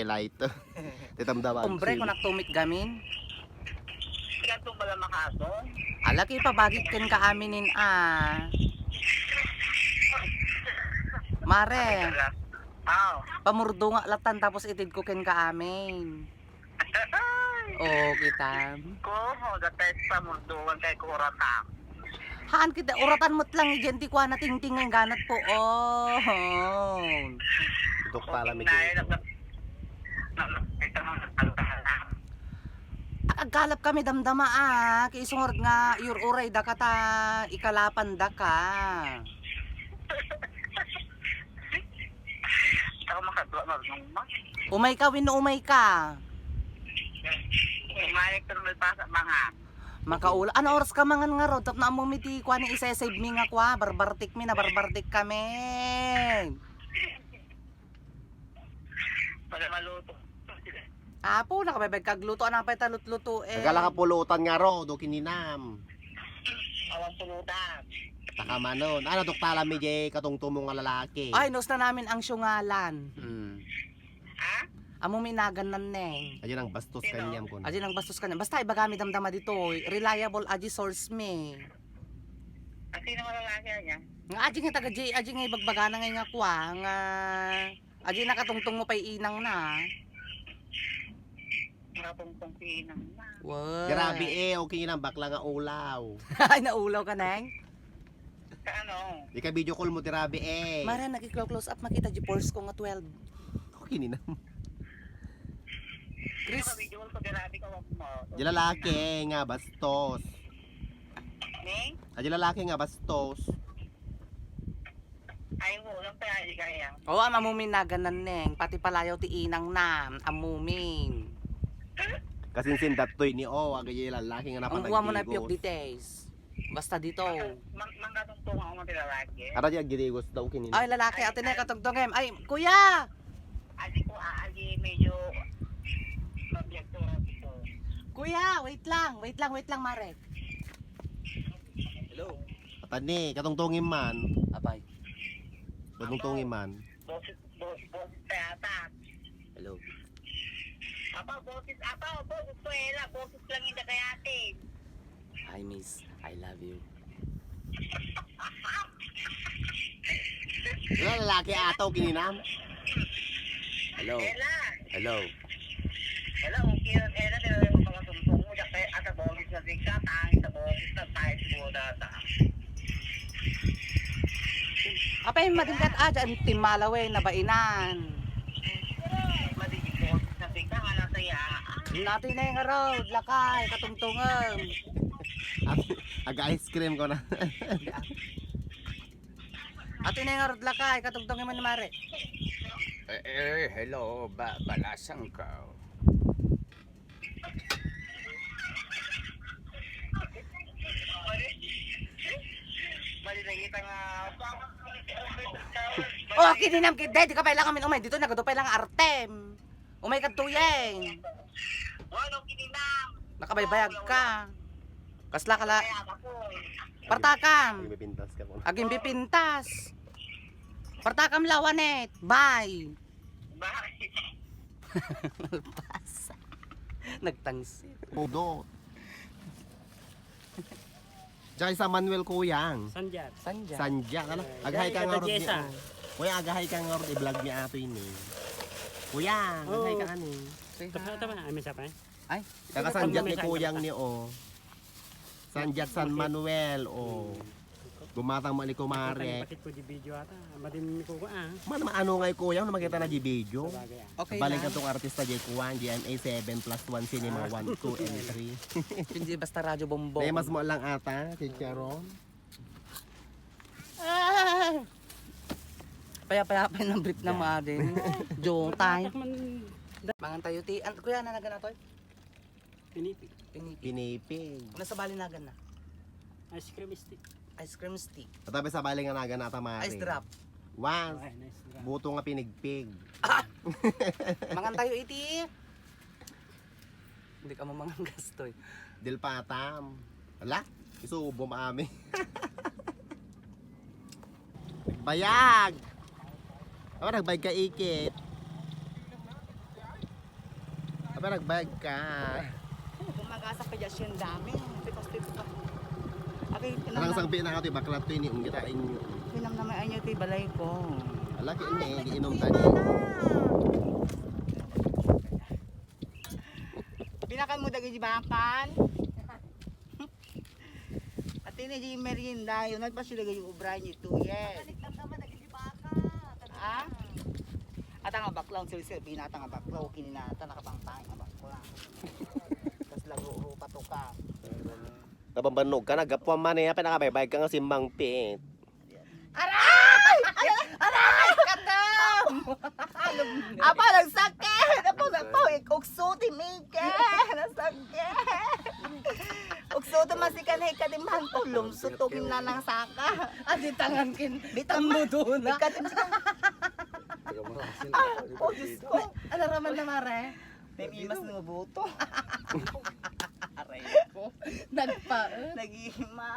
Light. Titamdaman. Umbre ko nagtumit gamin. Kaya itong pala makaso. Alaki pa bagit ken ka aminin Mare, pamurdo nga latan tapos itid ko ken ka amin. Oh, kita. Ko, dapat sa munduan kay kurata. Haan kita uratan mo't lang identi ko na tingting ng ganat po. Oh. Dok pala mi. Agkalap kami damdama kisungord nga yururay da kata ikalapan da ka. Ako makadwa marunong ma. Umay ka, umay ka. Umalik ko naman pa sa mga. Makaula. Ano oras ka mangan nga ro? Tap na mo miti kwa ni isa-save mi nga kwa. Barbartik mi na barbartik kami. Para maluto. Apo, nakabebeg kagluto. Anang pa talut-luto eh. Nagala ka pulutan nga ro, do kininam. Awang pulutan. Takamanon. Ano dok pala mi jay katungtumong nga lalaki. Ay, nos na namin ang syungalan. Ha? Amo minagan nan neng. Ayun ang bastos kanyam ko. Aji nang bastos ka na. Basta iba gamit damdama dito. Reliable aji source me. At sino malalaki niya? Nga aji nga taga J, aji nga ibagbagana nga kwa. Nga aji nakatungtong mo pa'y inang na. Nakatungtong pinang na. Wow. Grabe okay yun ang bakla nga ulaw. Ay, naulaw ka neng. Sa ano? Ika video call mo tirabi Mara, nagki-close up makita di pulse ko nga 12. Okay ninam. Chris. Chris, Video ko grabe ka wag mo. Di lalaki nga bastos. Ning? Di lalaki nga bastos. Ay mo lang pa ay kaya. oh, amamumin na ganan neng. Pati palayaw ti inang na. Amumin. Kasinsin datoy ni agay lalaki nga Ang napatagtigos. uwa mo na piyok details. Basta dito. Mangkatungtong ako mga lalaki. Ara di agirigos daw kinina. Ay, lalaki. Ate na katugtong. Ay, kuya! Adi ko aagi medyo objekto dito. Kuya, wait lang, Marek. Hello. Atani, katungtungin man. Abay. Katungtungin man. Bosis teata. Hello. Bosis tuela, bosis lang hindi kaya atin. Hi, miss. I love you. Lalaki ataw kininam. Hello. Ela. Hello. Ela, okay yun. Ela, nilagay mo mga tumpong mo. Daka ata bosis na zigsa, tayo sa bosis na tayo mo data. Apay madingat dyan. Timalawe na bainan. Madigig bosis na zigsa, nga saya. Natin na yung road. Lakay. Katungtungan. Aga ice cream ko na. Atin na yung road. Lakay. Katungtungan mo ni Mare. Hello, balasang ka. Mali nakita nga. Oh, kininam kid. Di ka pala kami umay. Dito nagadupay lang artem. Umay ka tuyeng. Walo kininam. Nakabaybayag ka. Kasla kala. Kaya ako. Partakam. May pintas ka po. Aging bipintas. Partakam lawanet. Bye. Bakit? Nalpasa. Nagtangsit. Pudo. Diyan sa Manuel Kuyang. Sanjat. Sanja. Sanja. Ano? Agahay ka Diyan, nga ito, ron Jessa. niyo. Kuya, agahay ka nga ron. I-vlog niya ato yun eh. Kuyang, Oo. agahay ka ani. Tama, may isa pa eh. Ay. Kakasanjat ni May Kuyang sanjat ni o. Sanjat San Manuel o. Gumatang mali kumare. Bakit ko di video ata. Madin ko ko Man ano ngay Kuyang na makita na di video. Sabagay Okay Balik na. ka tong artista J. Kuwan, GMA 7+1 Cinema 1, 2, and 3. Hindi basta radyo bombong. May mas mo lang ata, Chicharon. Paya ng brief na mga din. Jong time. Man, Mangan tayo ti. Kuya na nagan na to? pinipig. Pinipig. Pinipig. Nasa bali nagan na. Ice cream stick. Ice cream stick. At tabi sa baling nga naga na tamari. Ice drop. Once, Okay, nice. buto nga pinigpig. Mangan tayo iti. Hindi ka mo mangan gastoy. Dilpatam. Ala, isubo maami. Bayag. Ako nagbayag ka ikit. Apa nagbayad ka? Kumagasa pa dyan siya dami. Pipas-pipas pa. Okay, Anang sangpi na ka to baklat to ini kita inyo. pinam naman anyo ti balay ko. Lagi ini giinom tadi. Pinakan mo dagi bakan. At ini di merienda, yun pa sila yung ubra niyo to, yes. Ah? At ang abaklaw sila binata nga baklaw kininata nakapangtay nga baklaw. Tas lago pato ka. Nababanog ka na gapwa man eh pinakabayad ka nga simbang pit. Aray! Aray! Katam! Apa nagsakit? Apa ukso ti Mike. Nasakit. Ukso ti masikan hay kadiman to lumso to kinanang saka. Adi tangan kin bitang mudo na. Oh, Diyos ko. Ano raman na mare? May imas ng buto. Aray ko. Nagpa. Nagihima.